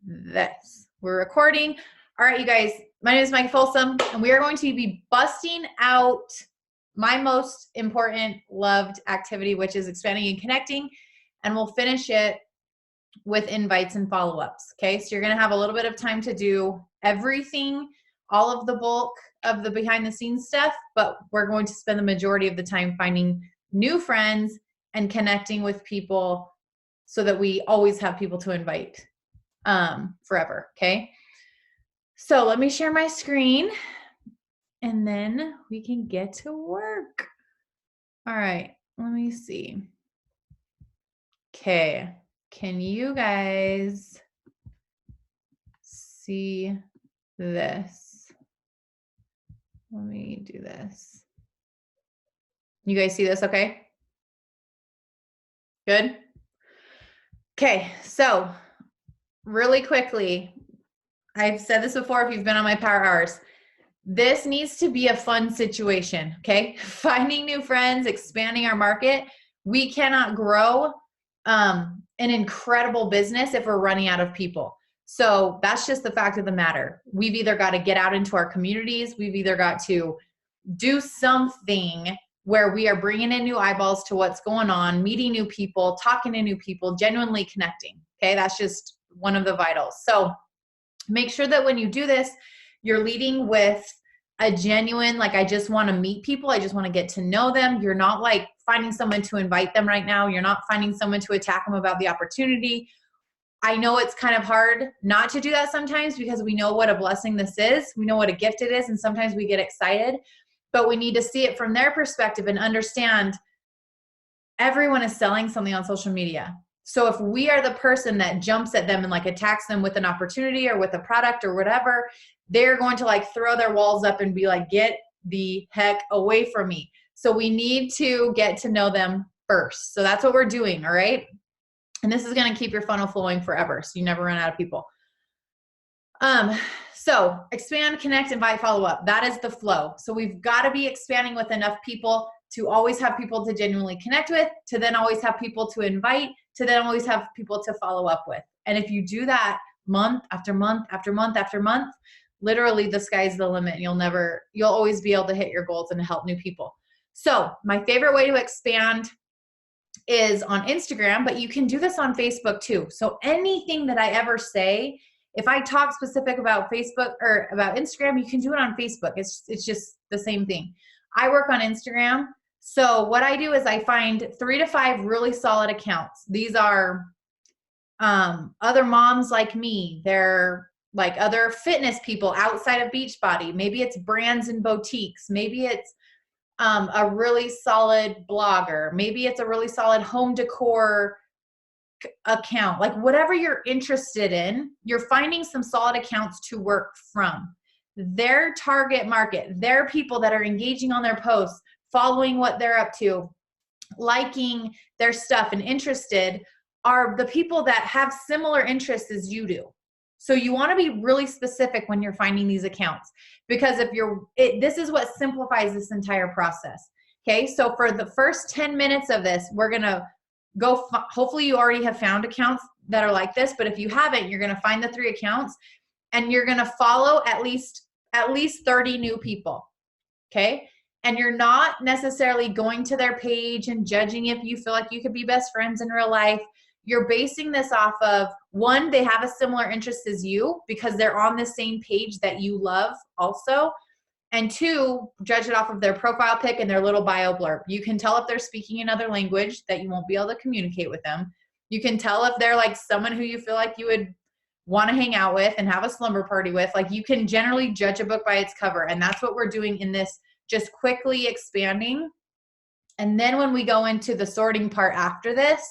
this. We're recording. All right, you guys, my name is Mike Folsom, and we are going to be busting out my most important loved activity, which is expanding and connecting, and we'll finish it with invites and follow-ups. Okay, so you're going to have a little bit of time to do everything, all of the bulk of the behind the scenes stuff, but we're going to spend the majority of the time finding new friends and connecting with people so that we always have people to invite forever. Okay, so let me share my screen and then we can get to work. All right, let me see. Okay, can you guys see this? Let me do this. You guys see this okay? Good? Okay, so really quickly, I've said this before if you've been on my Power Hours, this needs to be a fun situation, okay? Finding new friends, expanding our market. We cannot grow an incredible business if we're running out of people. So that's just the fact of the matter. We've either got to get out into our communities, we've either got to do something where we are bringing in new eyeballs to what's going on, meeting new people, talking to new people, genuinely connecting, okay? That's just one of the vitals. So make sure that when you do this, you're leading with a genuine, like, I just want to meet people. I just want to get to know them. You're not like finding someone to invite them right now. You're not finding someone to attack them about the opportunity. I know it's kind of hard not to do that sometimes because we know what a blessing this is. We know what a gift it is. And sometimes we get excited, but we need to see it from their perspective and understand everyone is selling something on social media. So if we are the person that jumps at them and like attacks them with an opportunity or with a product or whatever, they're going to like throw their walls up and be like, get the heck away from me. So we need to get to know them first. So that's what we're doing, all right? And this is going to keep your funnel flowing forever, so you never run out of people. So expand, connect, invite, follow up. That is the flow. So we've got to be expanding with enough people to always have people to genuinely connect with, to then always have people to invite, to then always have people to follow up with. And if you do that month after month after month after month, literally the sky's the limit. You'll always be able to hit your goals and help new people. So my favorite way to expand is on Instagram, but you can do this on Facebook too. So anything that I ever say, if I talk specific about Facebook or about Instagram, you can do it on Facebook. It's just the same thing. I work on Instagram. So what I do is I find 3 to 5 really solid accounts. These are other moms like me. They're like other fitness people outside of Beachbody. Maybe it's brands and boutiques. Maybe it's a really solid blogger. Maybe it's a really solid home decor account. Like whatever you're interested in, you're finding some solid accounts to work from. Their target market, their people that are engaging on their posts, following what they're up to, liking their stuff and interested are the people that have similar interests as you do. So you want to be really specific when you're finding these accounts, because this is what simplifies this entire process. Okay, so for the first 10 minutes of this, we're going to go, hopefully you already have found accounts that are like this, but if you haven't, you're going to find the 3 accounts and you're going to follow at least 30 new people. Okay. And you're not necessarily going to their page and judging if you feel like you could be best friends in real life. You're basing this off of, 1, they have a similar interest as you because they're on the same page that you love also. And 2, judge it off of their profile pic and their little bio blurb. You can tell if they're speaking another language that you won't be able to communicate with them. You can tell if they're like someone who you feel like you would want to hang out with and have a slumber party with. Like you can generally judge a book by its cover. And that's what we're doing in this, just quickly expanding. And then when we go into the sorting part after this,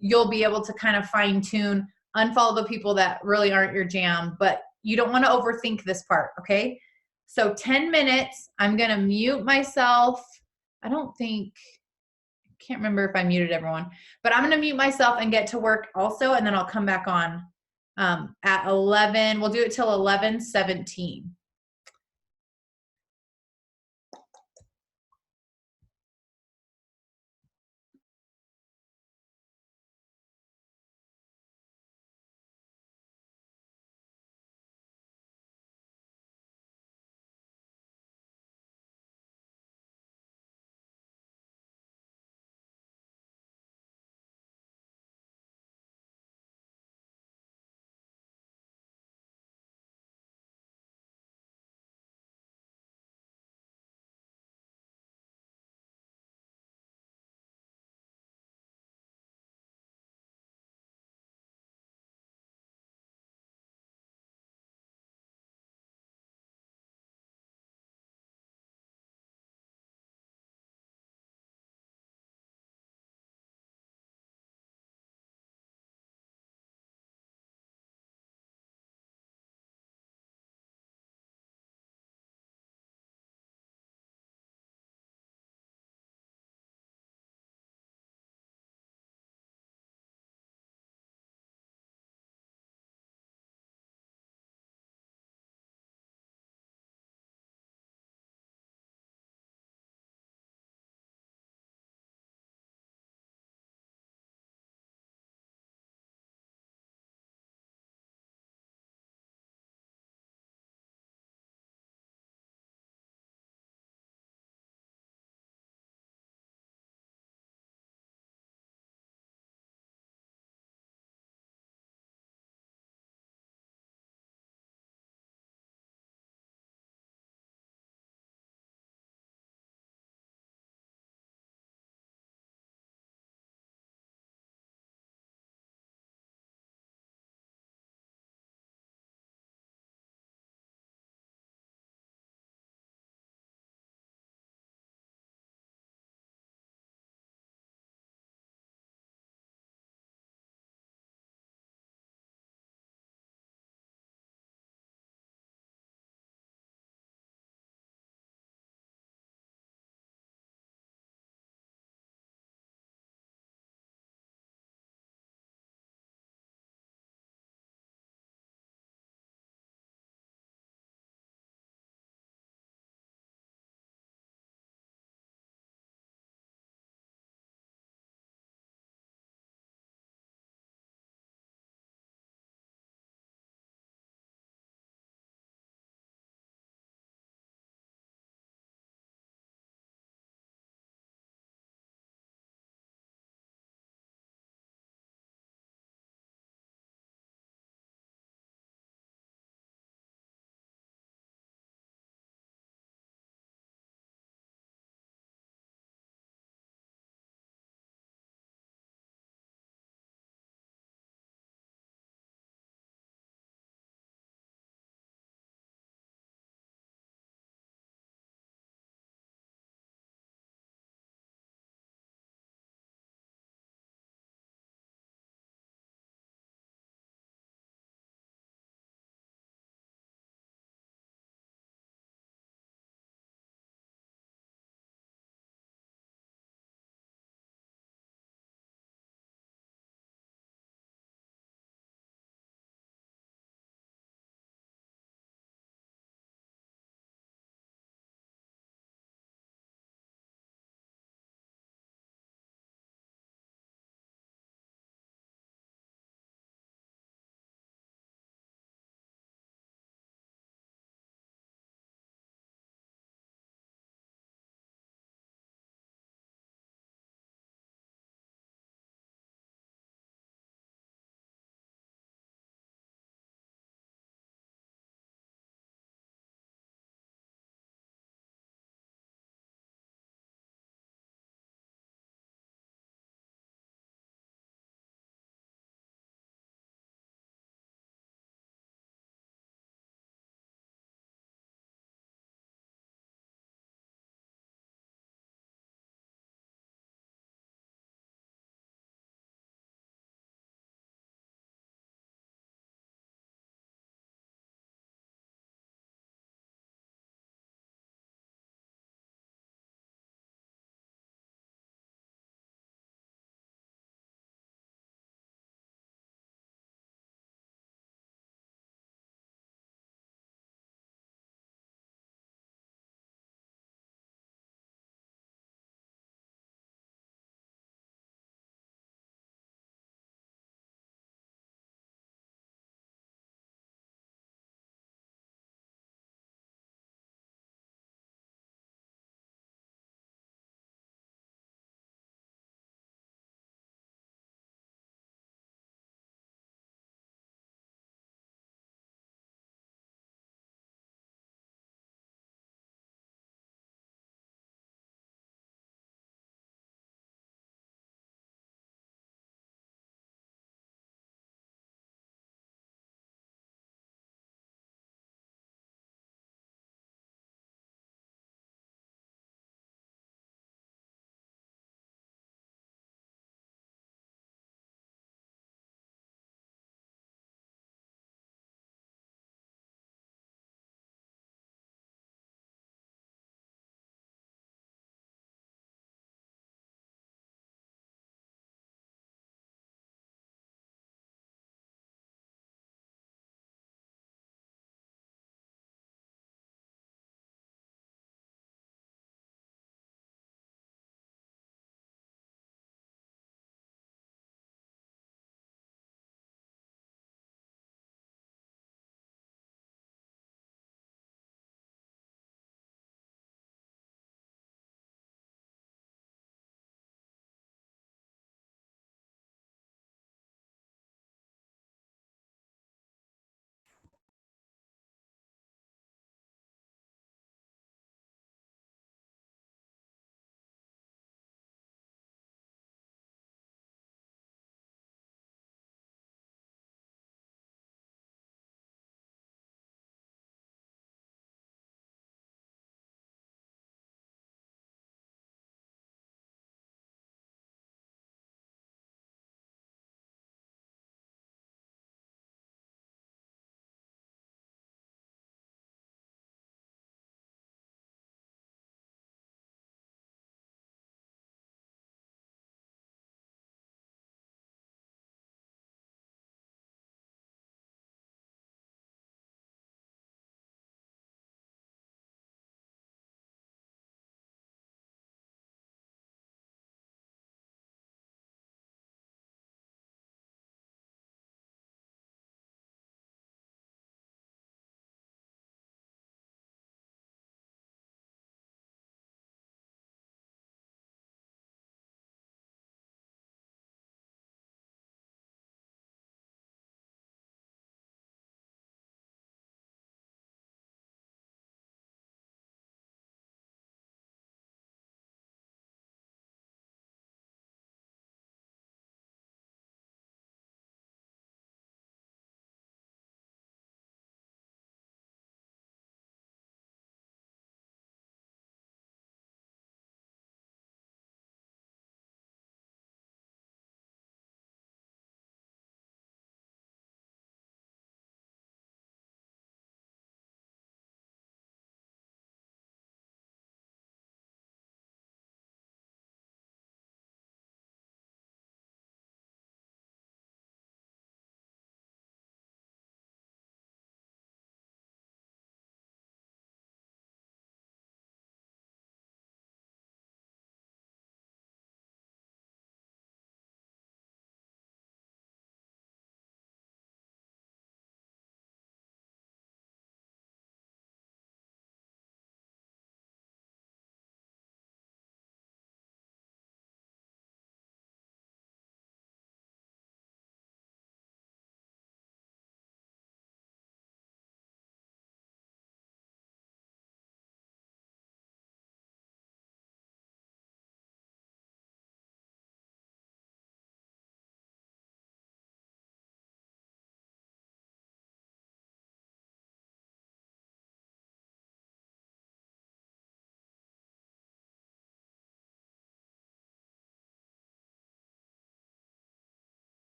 you'll be able to kind of fine tune, unfollow the people that really aren't your jam, but you don't want to overthink this part. Okay. So 10 minutes, I'm going to mute myself. Can't remember if I muted everyone, but I'm going to mute myself and get to work also. And then I'll come back on at 11. We'll do it till 11:17.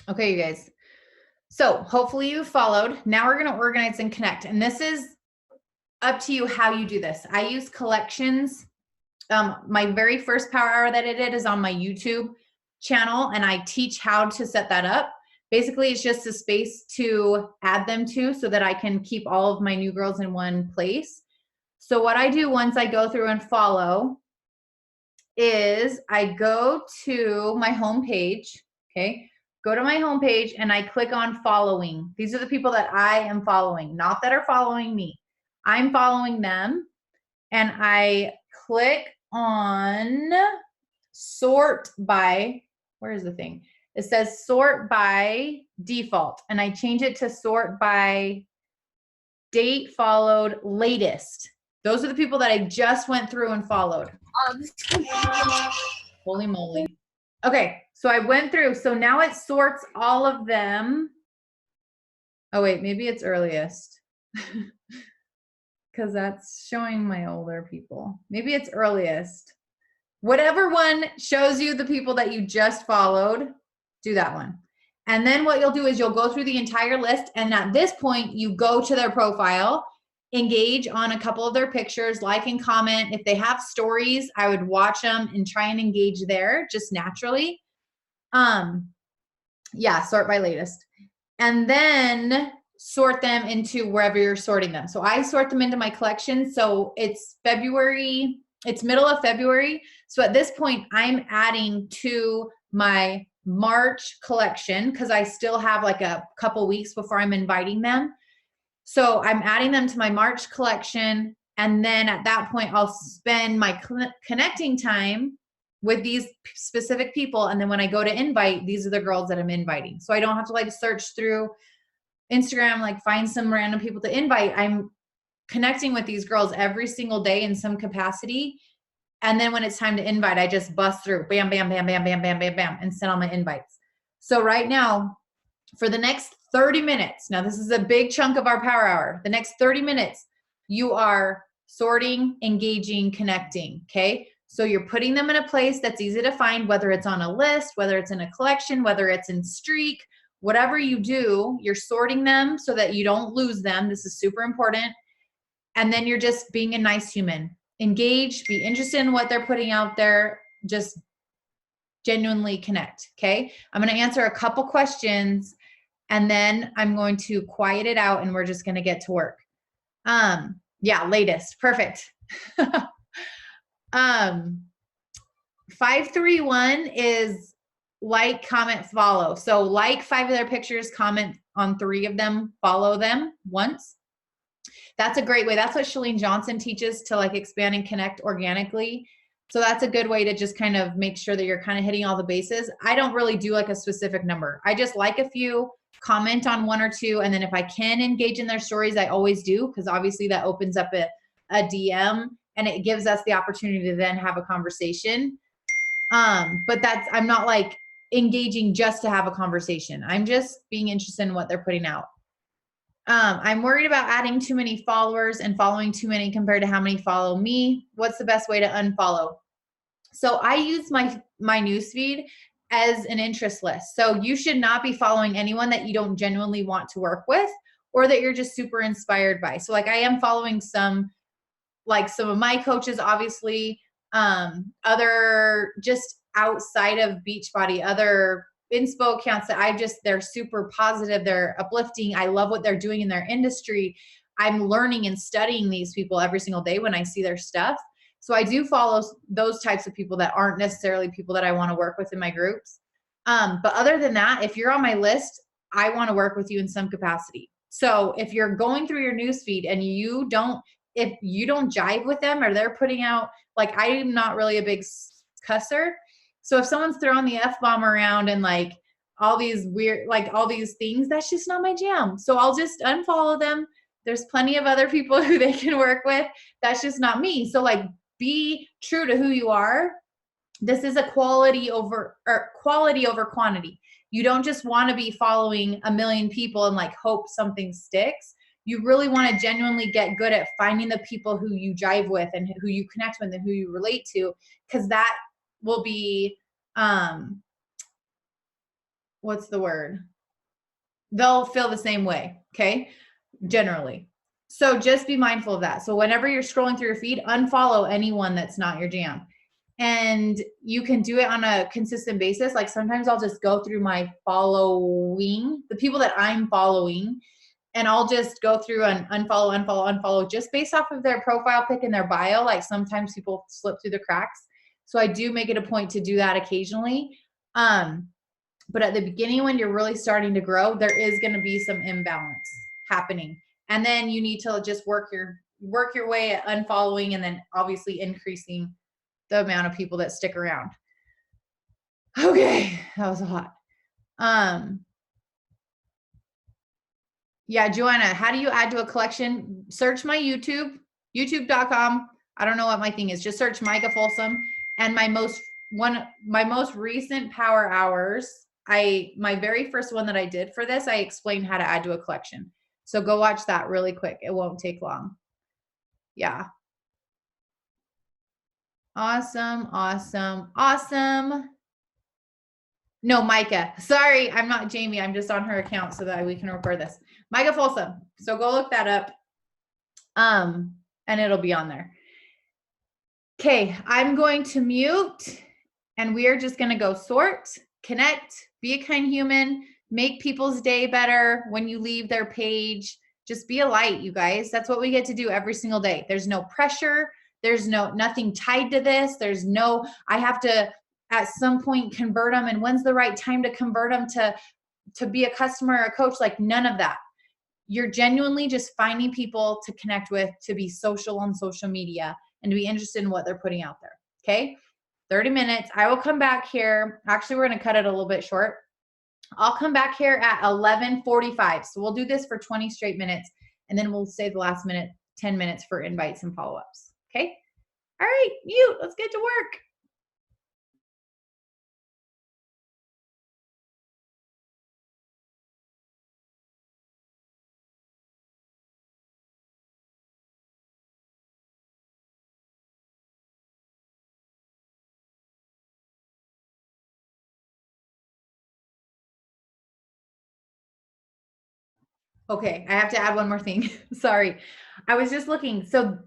Okay, you guys. So hopefully you followed. Now we're going to organize and connect. And this is up to you how you do this. I use collections. My very first power hour that I did is on my YouTube channel, and I teach how to set that up. Basically, it's just a space to add them to so that I can keep all of my new girls in one place. So what I do once I go through and follow is I go to my homepage, okay? Go to my homepage and I click on following. These are the people that I am following, not that are following me. I'm following them, and I click on sort by, where is the thing? It says sort by default, and I change it to sort by date followed latest. Those are the people that I just went through and followed. Holy moly. Okay, so I went through. So now it sorts all of them. Oh, wait, maybe it's earliest. Because that's showing my older people. Maybe it's earliest. Whatever one shows you the people that you just followed, do that one. And then what you'll do is you'll go through the entire list, and at this point, you go to their profile, engage on a couple of their pictures, like and comment. If they have stories, I would watch them and try and engage there just naturally. Yeah, sort by latest. And then sort them into wherever you're sorting them. So I sort them into my collection. So it's February, it's middle of February. So at this point, I'm adding to my March collection because I still have like a couple weeks before I'm inviting them. So I'm adding them to my March collection. And then at that point, I'll spend my connecting time with these specific people. And then when I go to invite, these are the girls that I'm inviting. So I don't have to like search through Instagram, like find some random people to invite. I'm connecting with these girls every single day in some capacity. And then when it's time to invite, I just bust through, bam, bam, bam, bam, bam, bam, bam, bam, and send all my invites. So right now, for the next 30 minutes, now this is a big chunk of our power hour. The next 30 minutes, you are sorting, engaging, connecting, okay? So you're putting them in a place that's easy to find, whether it's on a list, whether it's in a collection, whether it's in Streak, whatever you do, you're sorting them so that you don't lose them. This is super important. And then you're just being a nice human. Engage, be interested in what they're putting out there, just genuinely connect, okay? I'm gonna answer a couple questions and then I'm going to quiet it out and we're just gonna get to work. Yeah, latest, perfect. 531 is like, comment, follow. So like 5 of their pictures, comment on 3 of them, follow them once. That's a great way. That's what Chalene Johnson teaches to like expand and connect organically. So that's a good way to just kind of make sure that you're kind of hitting all the bases. I don't really do like a specific number. I just like a few, comment on 1 or 2, and then if I can engage in their stories, I always do, because obviously that opens up a DM and it gives us the opportunity to then have a conversation. But that's, I'm not like engaging just to have a conversation. I'm just being interested in what they're putting out. I'm worried about adding too many followers and following too many compared to how many follow me. What's the best way to unfollow? So I use my newsfeed as an interest list. So you should not be following anyone that you don't genuinely want to work with or that you're just super inspired by. So like I am following some of my coaches, obviously, other just outside of Beachbody, other inspo accounts that they're super positive, they're uplifting. I love what they're doing in their industry. I'm learning and studying these people every single day when I see their stuff. So I do follow those types of people that aren't necessarily people that I want to work with in my groups. But other than that, if you're on my list, I want to work with you in some capacity. So if you're going through your newsfeed and if you don't jive with them or they're putting out, like I'm not really a big cusser. So if someone's throwing the F-bomb around and like all these weird, like all these things, that's just not my jam. So I'll just unfollow them. There's plenty of other people who they can work with. That's just not me. So like be true to who you are. This is a quality over quantity. You don't just want to be following a million people and like hope something sticks. You really want to genuinely get good at finding the people who you jive with and who you connect with and who you relate to, because that will be what's the word? They'll feel the same way. Okay. Generally. So just be mindful of that. So whenever you're scrolling through your feed, unfollow anyone that's not your jam. And you can do it on a consistent basis. Like sometimes I'll just go through my following, the people that I'm following, and I'll just go through and unfollow just based off of their profile pic and their bio. Like sometimes people slip through the cracks. So I do make it a point to do that occasionally. But at the beginning, when you're really starting to grow, there is going to be some imbalance happening. And then you need to just work your way at unfollowing and then obviously increasing the amount of people that stick around. Okay, that was a lot. Yeah, Joanna, how do you add to a collection? Search my YouTube, youtube.com. I don't know what my thing is. Just search Micah Folsom. And my most recent power hours, my very first one that I did for this, I explained how to add to a collection. So go watch that really quick. It won't take long. Yeah. Awesome, awesome, awesome. No, Micah. Sorry, I'm not Jamie. I'm just on her account so that we can record this. Micah Folsom. So go look that up. And it'll be on there. Okay, I'm going to mute and we are just going to go sort, connect, be a kind human, make people's day better when you leave their page. Just be a light, you guys. That's what we get to do every single day. There's no pressure. There's nothing tied to this. There's no, I have to at some point convert them. And when's the right time to convert them to be a customer or a coach? Like none of that. You're genuinely just finding people to connect with, to be social on social media and to be interested in what they're putting out there. Okay. 30 minutes. I will come back here. Actually, we're going to cut it a little bit short. I'll come back here at 11:45. So we'll do this for 20 straight minutes and then we'll save the last 10 minutes for invites and follow-ups. Okay. All right. Let's get to work. Okay, I have to add one more thing. Sorry. I was just looking. So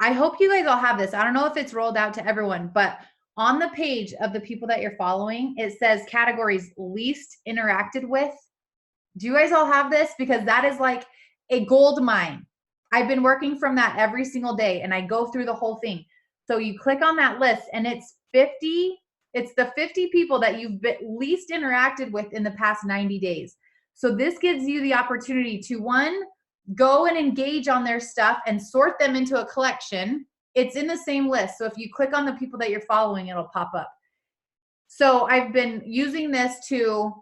I hope you guys all have this. I don't know if it's rolled out to everyone, but on the page of the people that you're following, it says categories least interacted with. Do you guys all have this? Because that is like a gold mine. I've been working from that every single day and I go through the whole thing. So you click on that list and it's the 50 people that you've least interacted with in the past 90 days. So this gives you the opportunity to go and engage on their stuff and sort them into a collection. It's in the same list. So if you click on the people that you're following, it'll pop up. So I've been using this to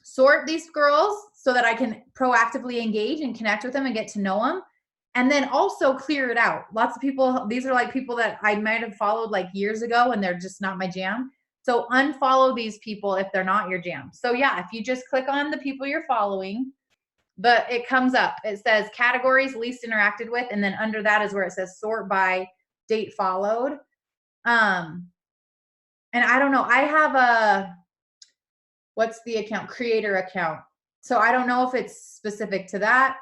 sort these girls so that I can proactively engage and connect with them and get to know them. And then also clear it out. Lots of people, these are like people that I might have followed like years ago and they're just not my jam. So unfollow these people if they're not your jam. So yeah, if you just click on the people you're following, it comes up. It says categories least interacted with, and then under that is where it says sort by date followed. And I don't know. I have what's the account? Creator account. So I don't know if it's specific to that.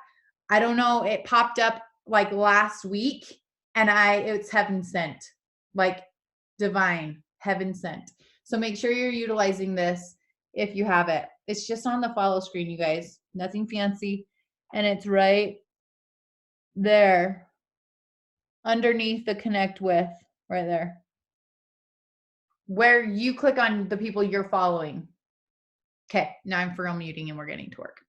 I don't know. It popped up like last week and it's heaven sent, like divine heaven sent. So make sure you're utilizing this if you have it. It's just on the follow screen, you guys, nothing fancy. And it's right there underneath the connect with, right there, where you click on the people you're following. Okay, now I'm for real muting and we're getting to work.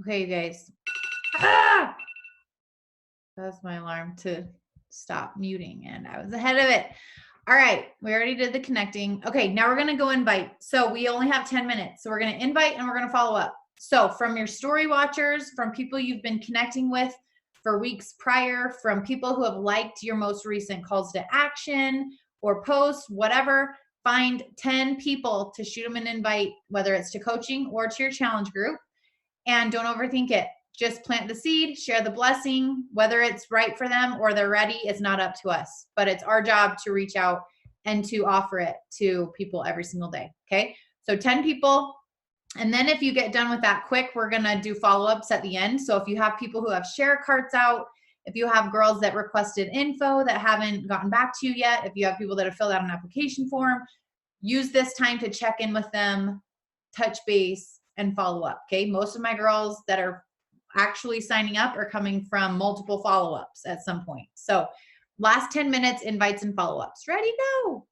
Okay, you guys. Ah! That's my alarm to stop muting, and I was ahead of it. All right, we already did the connecting. Okay, now we're gonna go invite. So we only have 10 minutes. So we're gonna invite and we're gonna follow up. So from your story watchers, from people you've been connecting with for weeks prior, from people who have liked your most recent calls to action or posts, whatever, find 10 people to shoot them an invite, whether it's to coaching or to your challenge group, and don't overthink it. Just plant the seed, share the blessing, whether it's right for them or they're ready, it's not up to us, but it's our job to reach out and to offer it to people every single day. Okay. So 10 people. And then if you get done with that quick, we're going to do follow-ups at the end. So if you have people who have share carts out, if you have girls that requested info that haven't gotten back to you yet, if you have people that have filled out an application form, use this time to check in with them, touch base, and follow up. Okay. Most of my girls that are actually signing up are coming from multiple follow ups at some point. So, last 10 minutes, invites and follow ups. Ready? Go.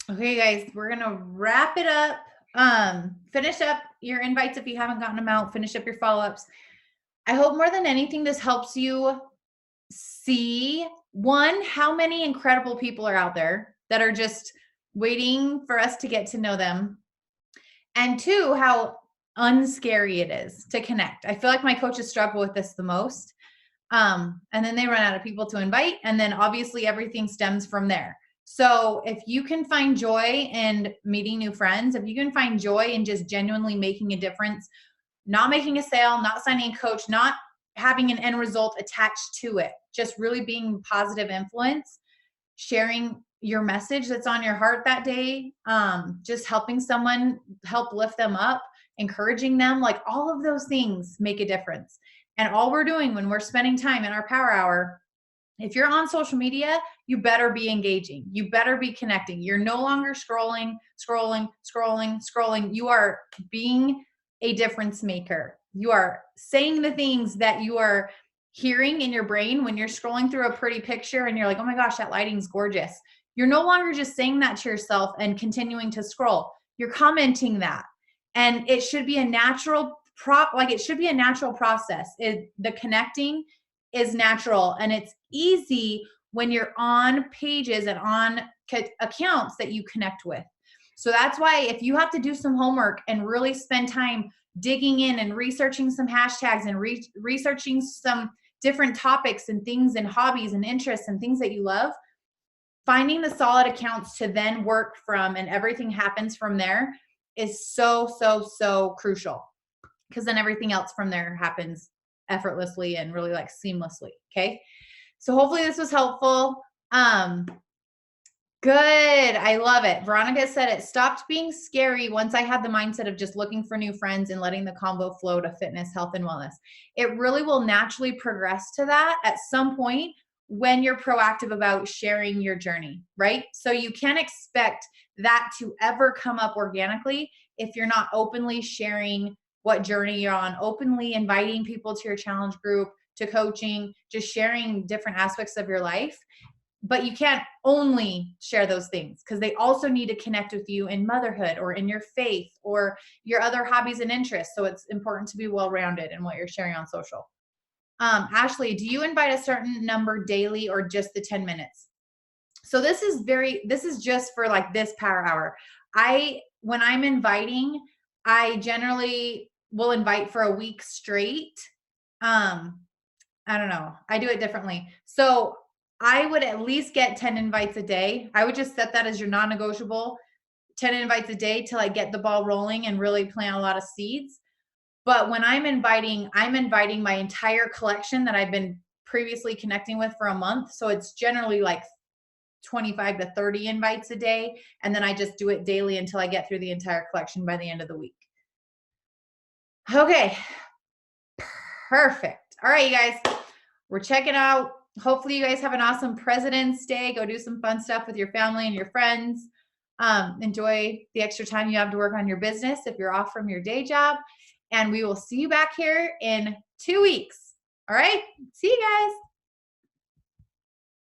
Okay, guys, we're gonna wrap it up. Finish up your invites if you haven't gotten them out. Finish up your follow-ups. I hope more than anything this helps you see, one, how many incredible people are out there that are just waiting for us to get to know them, and two, how unscary it is to connect. I feel like my coaches struggle with this the most. And then they run out of people to invite, and then obviously everything stems from there. So if you can find joy in meeting new friends, if you can find joy in just genuinely making a difference, not making a sale, not signing a coach, not having an end result attached to it, just really being positive influence, sharing your message that's on your heart that day, just helping someone, help lift them up, encouraging them, like all of those things make a difference. And all we're doing when we're spending time in our power hour, if you're on social media, you better be engaging. You better be connecting. You're no longer scrolling. You are being a difference maker. You are saying the things that you are hearing in your brain when you're scrolling through a pretty picture and you're like, oh my gosh, that lighting's gorgeous. You're no longer just saying that to yourself and continuing to scroll. You're commenting that. And it should be a natural it should be a natural process. The connecting is natural, and it's easy when you're on pages and on accounts that you connect with. So that's why if you have to do some homework and really spend time digging in and researching some hashtags and researching some different topics and things and hobbies and interests and things that you love, finding the solid accounts to then work from and everything happens from there is so crucial, because then everything else from there happens effortlessly and really like seamlessly. Okay. So hopefully this was helpful. Good. I love it. Veronica said it stopped being scary once I had the mindset of just looking for new friends and letting the convo flow to fitness, health, and wellness. It really will naturally progress to that at some point when you're proactive about sharing your journey, right? So you can't expect that to ever come up organically if you're not openly sharing what journey you're on, openly inviting people to your challenge group, to coaching, just sharing different aspects of your life. But you can't only share those things, because they also need to connect with you in motherhood or in your faith or your other hobbies and interests. So it's important to be well-rounded in what you're sharing on social. Ashley, do you invite a certain number daily or just the 10 minutes? So this is just for like this power hour. When I'm inviting, I generally will invite for a week straight. I don't know. I do it differently. So I would at least get 10 invites a day. I would just set that as your non-negotiable, 10 invites a day till I get the ball rolling and really plant a lot of seeds. But when I'm inviting my entire collection that I've been previously connecting with for a month. So it's generally like 25 to 30 invites a day. And then I just do it daily until I get through the entire collection by the end of the week. Okay. Perfect. All right, you guys. We're checking out. Hopefully you guys have an awesome President's Day. Go do some fun stuff with your family and your friends. Enjoy the extra time you have to work on your business if you're off from your day job. And we will see you back here in 2 weeks. All right. See you guys.